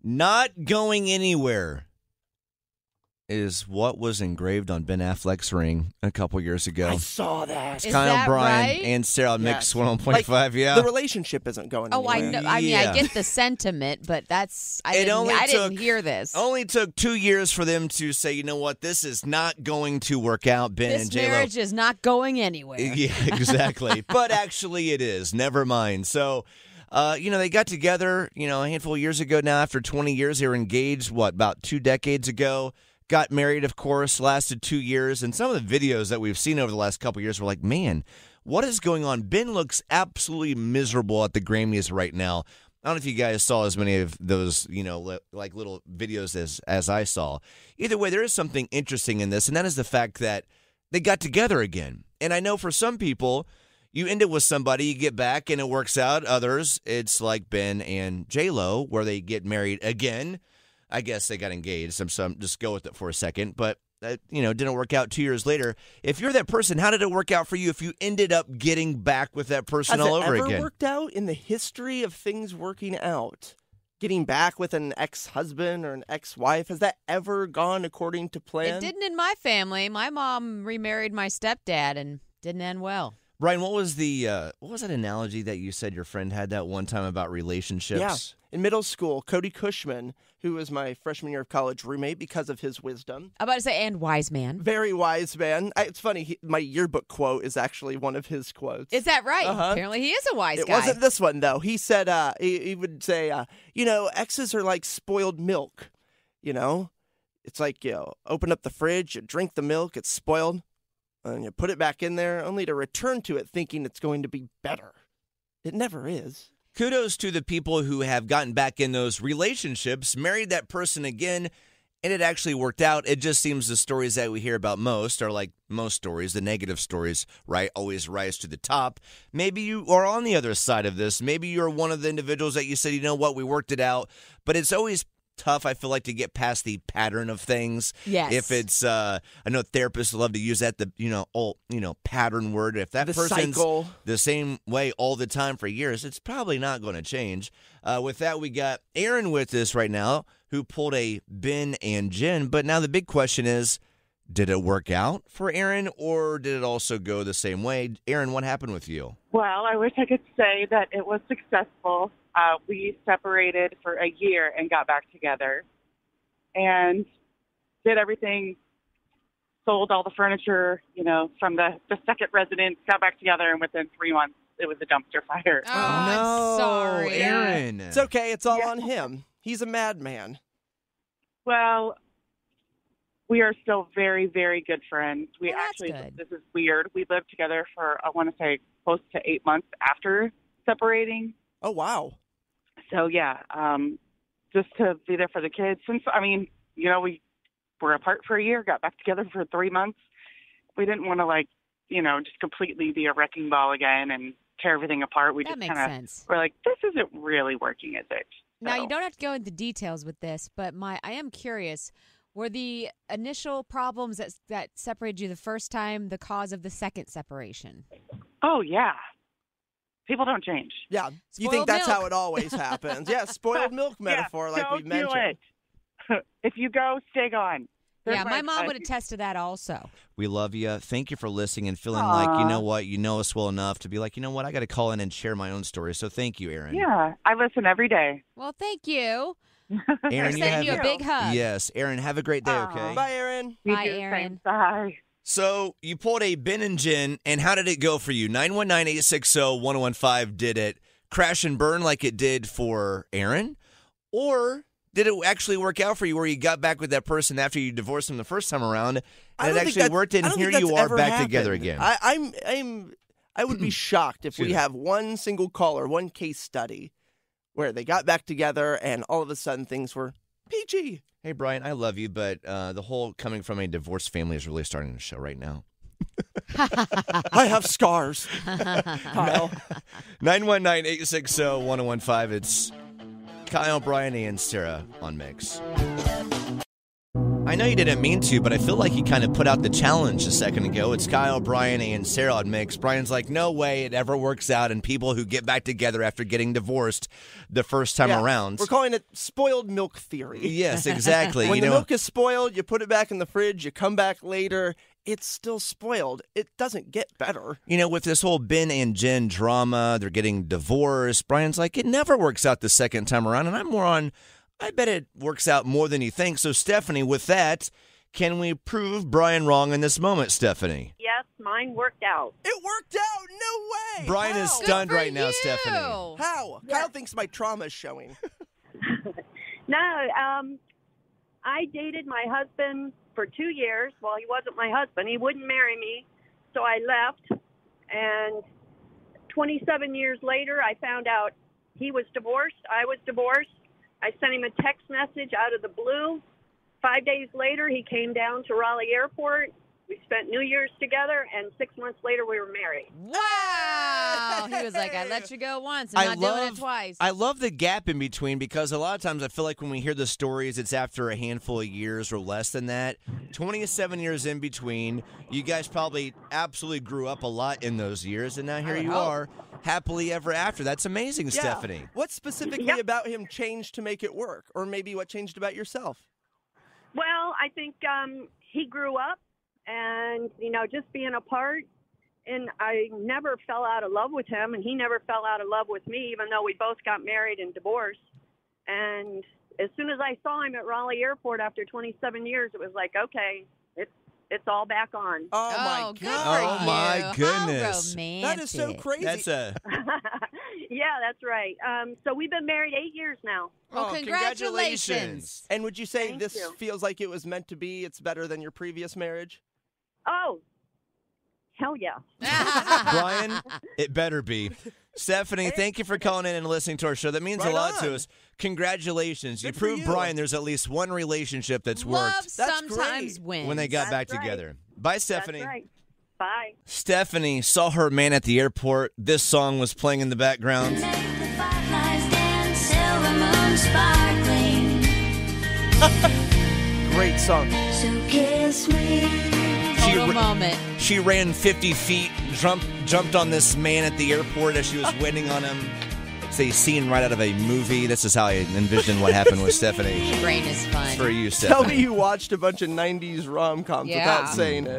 Not going anywhere is what was engraved on Ben Affleck's ring a couple years ago. I saw that. It's Kyle, Brian, right? and Sarah on Mix 101.5, Like, yeah. The relationship isn't going anywhere. I know. I mean, I get the sentiment, but I didn't hear this. Only took 2 years for them to say, you know what, this is not going to work out, Ben and J-Lo. This marriage is not going anywhere. Yeah, exactly. But actually it is. Never mind. So, they got together, a handful of years ago now. After 20 years, they were engaged, about 2 decades ago. Got married, of course, lasted 2 years. And some of the videos that we've seen over the last couple of years were like, man, what is going on? Ben looks absolutely miserable at the Grammys right now. I don't know if you guys saw as many of those, like little videos as I saw. Either way, there is something interesting in this, and that is the fact that they got together again. And I know for some people, you end it with somebody, you get back, and it works out. Others, it's like Ben and J-Lo, where they get married again. I guess they got engaged, so just go with it for a second. But, didn't work out 2 years later. If you're that person, how did it work out for you if you ended up getting back with that person all over again? Has it ever worked out in the history of things working out? Getting back with an ex-husband or an ex-wife, has that ever gone according to plan? It didn't in my family. My mom remarried my stepdad and didn't end well. Brian, what was that analogy that you said your friend had that one time about relationships? Yeah. In middle school, Cody Cushman, who was my freshman year of college roommate because of his wisdom. I'm about to say, and wise man. Very wise man. It's funny, my yearbook quote is actually one of his quotes. Is that right? Uh-huh. Apparently he is a wise guy. It wasn't this one, though. He said, he would say, exes are like spoiled milk, It's like, open up the fridge, you drink the milk, it's spoiled, and you put it back in there only to return to it thinking it's going to be better. It never is. Kudos to the people who have gotten back in those relationships, married that person again, and it actually worked out. It just seems the stories that we hear about most are like most stories, the negative stories, right, always rise to the top. Maybe you are on the other side of this. Maybe you're one of the individuals that you said, you know what, we worked it out. But it's always tough, I feel like, to get past the pattern of things. Yes. If it's, I know therapists love to use that, pattern word. If that person's cycle. The same way all the time for years, it's probably not going to change. With that, we got Aaron with us right now, who pulled a Ben and Jen. But now the big question is, did it work out for Aaron, or did it also go the same way? Aaron, what happened with you? Well, I wish I could say that it was successful. We separated for a year and got back together and did everything, sold all the furniture, from the second residence, got back together, and within 3 months, it was a dumpster fire. Oh, I'm sorry. Aaron. It's okay. It's all on him. He's a madman. Well, we are still very, very good friends. We Well, that's actually, good. this is weird. We lived together for, I want to say, close to 8 months after separating. Oh, wow. So, yeah, just to be there for the kids. Since, we were apart for a year, got back together for 3 months. We didn't want to, just completely be a wrecking ball again and tear everything apart. We That just makes kind of sense. were like, this isn't really working, is it? Now, So- you don't have to go into details with this, but I am curious, were the initial problems that separated you the first time the cause of the second separation? Oh, yeah. People don't change. Yeah. You Spoiled think that's milk. how it always happens. Yeah, spoiled milk metaphor like don't we've mentioned. Do it. If you go, stay gone. Yeah, my mom would attest to that also. We love you. Thank you for listening and feeling like, you know what, you know us well enough to be like, you know what, I got to call in and share my own story. So thank you, Aaron. Yeah, I listen every day. Well, thank you. Aaron, I'm sending you a big hug. Yes, Aaron, have a great day, okay? Bye, Aaron. You Bye, do the Aaron. same. Bye. So you pulled a Ben and Jen, and how did it go for you? 919-860-1015, did it crash and burn like it did for Aaron? Or did it actually work out for you where you got back with that person after you divorced them the first time around, and it actually worked, and here you are back together again? I would be shocked if we have one single caller, one case study, where they got back together and all of a sudden things were peachy. Hey, Brian, I love you, but the whole coming from a divorced family is really starting to show right now. I have scars. Kyle. 919-860-1015. It's Kyle, Brian, and Sarah on Mix. I know you didn't mean to, but I feel like you kind of put out the challenge a second ago. It's Kyle, Brian, and Sarah on Mix. Brian's like, no way it ever works out, and people who get back together after getting divorced the first time around. We're calling it spoiled milk theory. Yes, exactly. When the milk is spoiled, you put it back in the fridge, you come back later, it's still spoiled. It doesn't get better. You know, with this whole Ben and Jen drama, they're getting divorced. Brian's like, it never works out the second time around, and I'm more on, I bet it works out more than you think. So, Stephanie, with that, can we prove Brian wrong in this moment, Stephanie? Yes, mine worked out. It worked out. No way. Brian is How? stunned Good for right now, you. Stephanie. How? Yeah. Kyle thinks my trauma is showing. No, I dated my husband for 2 years. Well, he wasn't my husband. He wouldn't marry me, so I left. And 27 years later, I found out he was divorced. I was divorced. I sent him a text message out of the blue. 5 days later, he came down to Raleigh Airport. We spent New Year's together, and 6 months later, we were married. Wow. He was like, I let you go once. I'm not doing it twice. I love the gap in between because a lot of times I feel like when we hear the stories, it's after a handful of years or less than that. 27 years in between. You guys probably absolutely grew up a lot in those years, and now here you are, happily ever after. That's amazing, Stephanie. What specifically about him changed to make it work? Or maybe what changed about yourself? Well, I think he grew up and, just being apart. And I never fell out of love with him, and he never fell out of love with me, even though we both got married and divorced. And as soon as I saw him at Raleigh Airport after 27 years, it was like, okay, it's all back on. Oh, my good God. for Oh, you. my goodness. How romantic. That is so crazy. That's a Yeah, that's right. So we've been married 8 years now. Well, congratulations. And would you say Thank this you. feels like it was meant to be? It's better than your previous marriage? Oh, hell yeah. Brian, it better be. Stephanie, thank you for calling in and listening to our show. That means a Right lot to on. us. Congratulations. You Good for proved, you. Brian, there's at least one relationship that's Love worked That's sometimes great. wins. when they got back That's right. together. Bye, Stephanie. That's right. Bye. Stephanie saw her man at the airport. This song was playing in the background. Great song. Total moment. She ran 50 feet, jumped on this man at the airport as she was waiting on him. It's a scene right out of a movie. This is how I envisioned what happened with Stephanie. Brain is fun. For you, Stephanie. Tell me you watched a bunch of 90s rom-coms Yeah. without saying it.